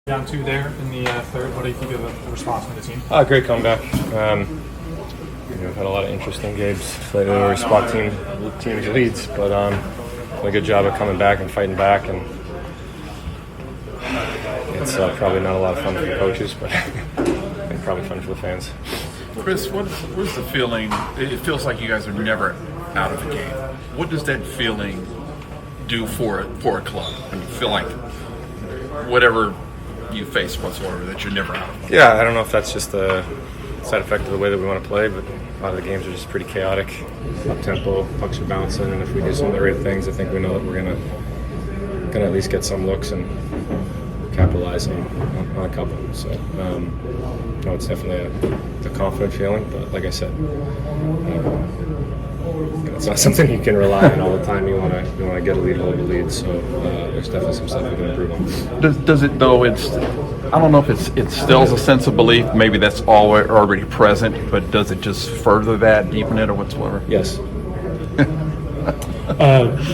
Down two there in the third. What do you think of the response from the team? Great comeback. We've had a lot of interesting games lately where we spot teams leads, but done a good job of coming back and fighting back. And it's probably not a lot of fun for the coaches, but I think probably fun for the fans. Chris, what's the feeling? It feels like you guys are never out of a game. What does that feeling do for a club? I mean, feel like whatever you face whatsoever, that you're never out of one. Yeah, I don't know if that's just a side effect of the way that we want to play, but a lot of the games are just pretty chaotic, up-tempo, pucks are bouncing, and if we do some of the right things, I think we know that we're gonna at least get some looks and capitalize on a couple. So, no, it's definitely a confident feeling, but like I said, it's not something you can rely on all the time. You want to get a lead, hold a lead. So there's definitely some stuff we can improve on. Does it though? I don't know if it instills a sense of belief. Maybe that's already present, but does it just further that, deepen it, or whatsoever? Yes.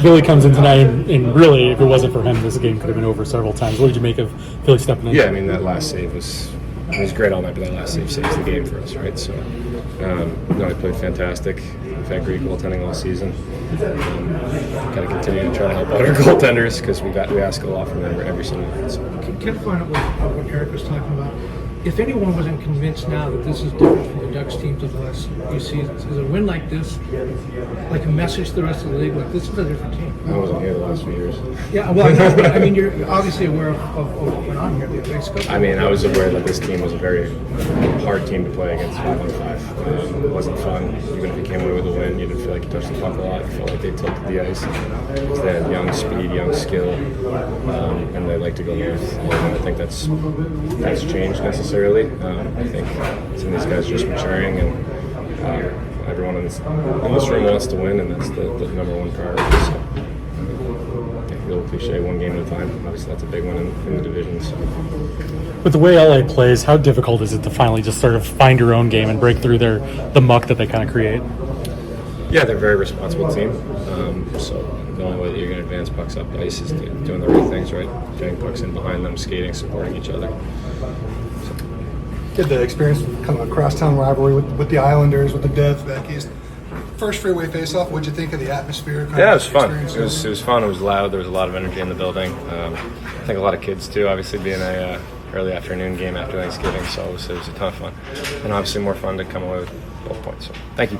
Billy comes in tonight, and really, if it wasn't for him, this game could have been over several times. What did you make of Billy stepping in? Yeah, I mean, that last save was great all night, but that last save saves the game for us, right? So, no, he played fantastic. We've had great goaltending all season. Got to continue to try to help out our goaltenders because we ask a lot from them every single night. So. Can I find out what Eric was talking about? If anyone wasn't convinced now that this is different from the Ducks teams of the last few seasons, is a win like this like a message to the rest of the league? Like, this is a different team. I wasn't here the last few years. Yeah, well, I know, but I mean, you're obviously aware of what went on here. I mean, I was aware that this team was a very hard team to play against 5-on-5. It wasn't fun. Even if you came away with a win, you didn't feel like you touched the puck a lot. You felt like they tilted the ice. Because they had young speed, young skill, and they like to go north. And I think that's changed necessarily. I think some of these guys are just maturing, and everyone in this room wants to win, and that's the number one priority. So, a little cliche, one game at a time. Obviously, that's a big one in the division. So. With the way LA plays, how difficult is it to finally just sort of find your own game and break through the muck that they kind of create? Yeah, they're a very responsible team. So the only way that you're going to advance pucks up ice is doing the right things, right? Getting pucks in behind them, skating, supporting each other. Did the experience kind of a crosstown rivalry with the Islanders, with the Devs, Beckies. First freeway face-off, what'd you think of the atmosphere? Yeah, it was fun. It was fun. It was loud. There was a lot of energy in the building. I think a lot of kids too. Obviously, being a early afternoon game after Thanksgiving, so it was a ton of fun, and obviously more fun to come away with both points. So, thank you.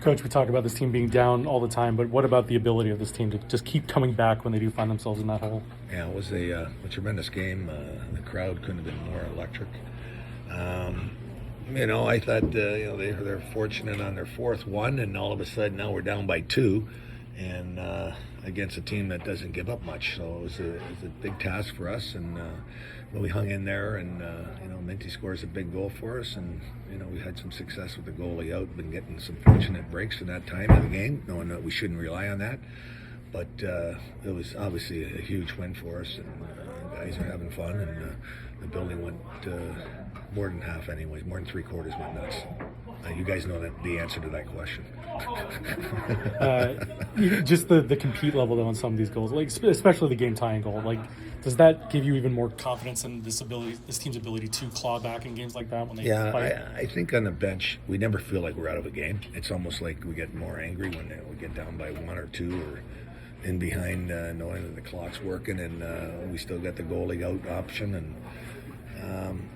Coach, we talk about this team being down all the time, but what about the ability of this team to just keep coming back when they do find themselves in that hole? Yeah, it was a tremendous game. The crowd couldn't have been more electric. I thought they're fortunate on their fourth one, and all of a sudden now we're down by 2, and against a team that doesn't give up much. So it was a big task for us, and we hung in there. And Minty scores a big goal for us, and we had some success with the goalie out. Been getting some fortunate breaks in that time of the game, knowing that we shouldn't rely on that. But it was obviously a huge win for us, and the guys are having fun, and the building went more than half anyways, more than 3/4 went nuts. You guys know the answer to that question. Just the compete level though on some of these goals, like especially the game tying goal. Like, does that give you even more confidence in this team's ability to claw back in games like that when they fight? I think on the bench we never feel like we're out of a game. It's almost like we get more angry when we get down by 1 or 2 or in behind, knowing that the clock's working, and we still got the goalie out option. And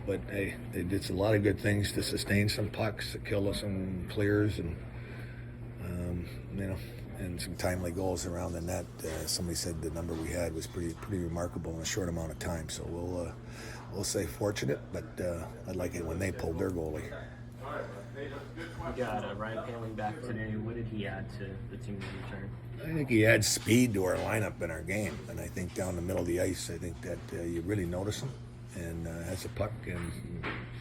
but hey, they did a lot of good things to sustain some pucks, to kill some clears, and and some timely goals around the net. Somebody said the number we had was pretty remarkable in a short amount of time. So we'll say fortunate, but I'd like it when they pulled their goalie. We got Ryan Paling back today. What did he add to the team's return? I think he adds speed to our lineup in our game, and I think down the middle of the ice, I think that you really notice him, and has a puck and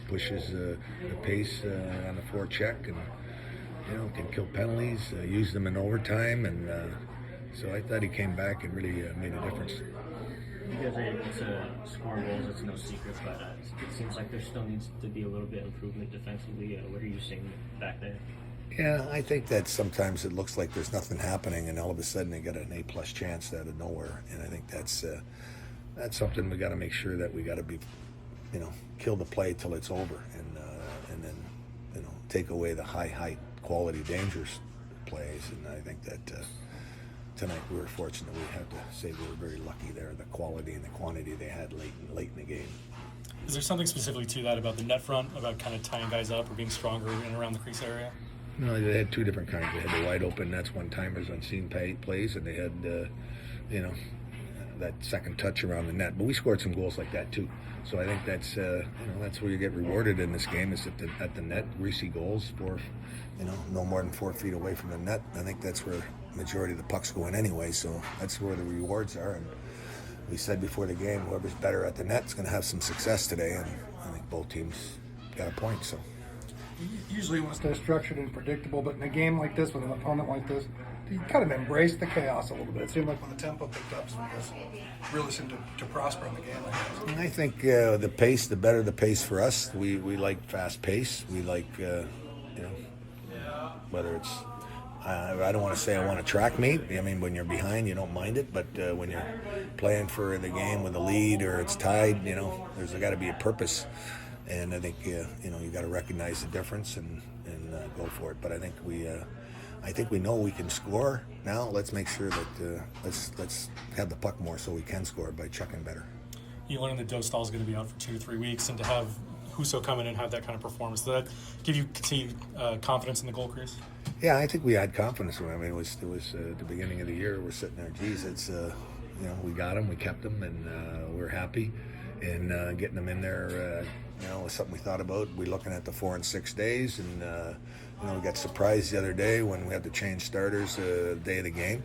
pushes the pace on the forecheck, and can kill penalties, use them in overtime, and so I thought he came back and really made a difference. You guys are able to score goals, it's no secret, but it seems like there still needs to be a little bit of improvement defensively. What are you seeing back there? Yeah, I think that sometimes it looks like there's nothing happening, and all of a sudden they get an A+ chance out of nowhere, and I think that's something we got to make sure that we got to be, kill the play till it's over, and then take away the high quality dangerous plays, and I think that tonight we were fortunate. We have to say we were very lucky there, the quality and the quantity they had late in the game. Is there something specifically to that about the net front, about kind of tying guys up or being stronger in and around the crease area? No, they had 2 different kinds. They had the wide open, that's one-timers on scene plays, and they had, that second touch around the net. But we scored some goals like that too. So I think that's that's where you get rewarded in this game, is at the net, greasy goals no more than 4 feet away from the net. I think that's where the majority of the pucks go in anyway. So that's where the rewards are. And we said before the game, whoever's better at the net is going to have some success today. And I think both teams got a point. So. Usually when they're structured and predictable, but in a game like this with an opponent like this, you kind of embrace the chaos a little bit. It seemed like when the tempo picked up, some guys really seemed to prosper in the game. I think the pace, the better the pace for us. We like fast pace. We like whether it's I don't want to say I want a track meet. I mean, when you're behind, you don't mind it, but when you're playing for the game with a lead or it's tied, there's got to be a purpose. And I think you got to recognize the difference and go for it. But I think we know we can score now. Let's make sure that let's have the puck more so we can score by checking better. You learned that Dostal is going to be out for 2 to 3 weeks, and to have Husso come in and have that kind of performance, does that give you continued confidence in the goal crease? Yeah, I think we had confidence. I mean, it was at the beginning of the year. We're sitting there, geez, it's we got him, we kept him, and we're happy. And getting them in there, was something we thought about. We're looking at the 4 and 6 days, and we got surprised the other day when we had to change starters the day of the game,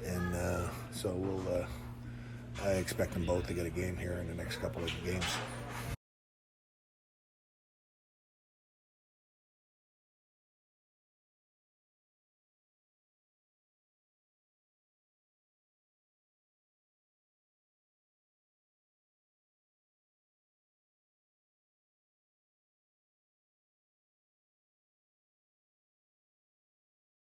and so I expect them both to get a game here in the next couple of games.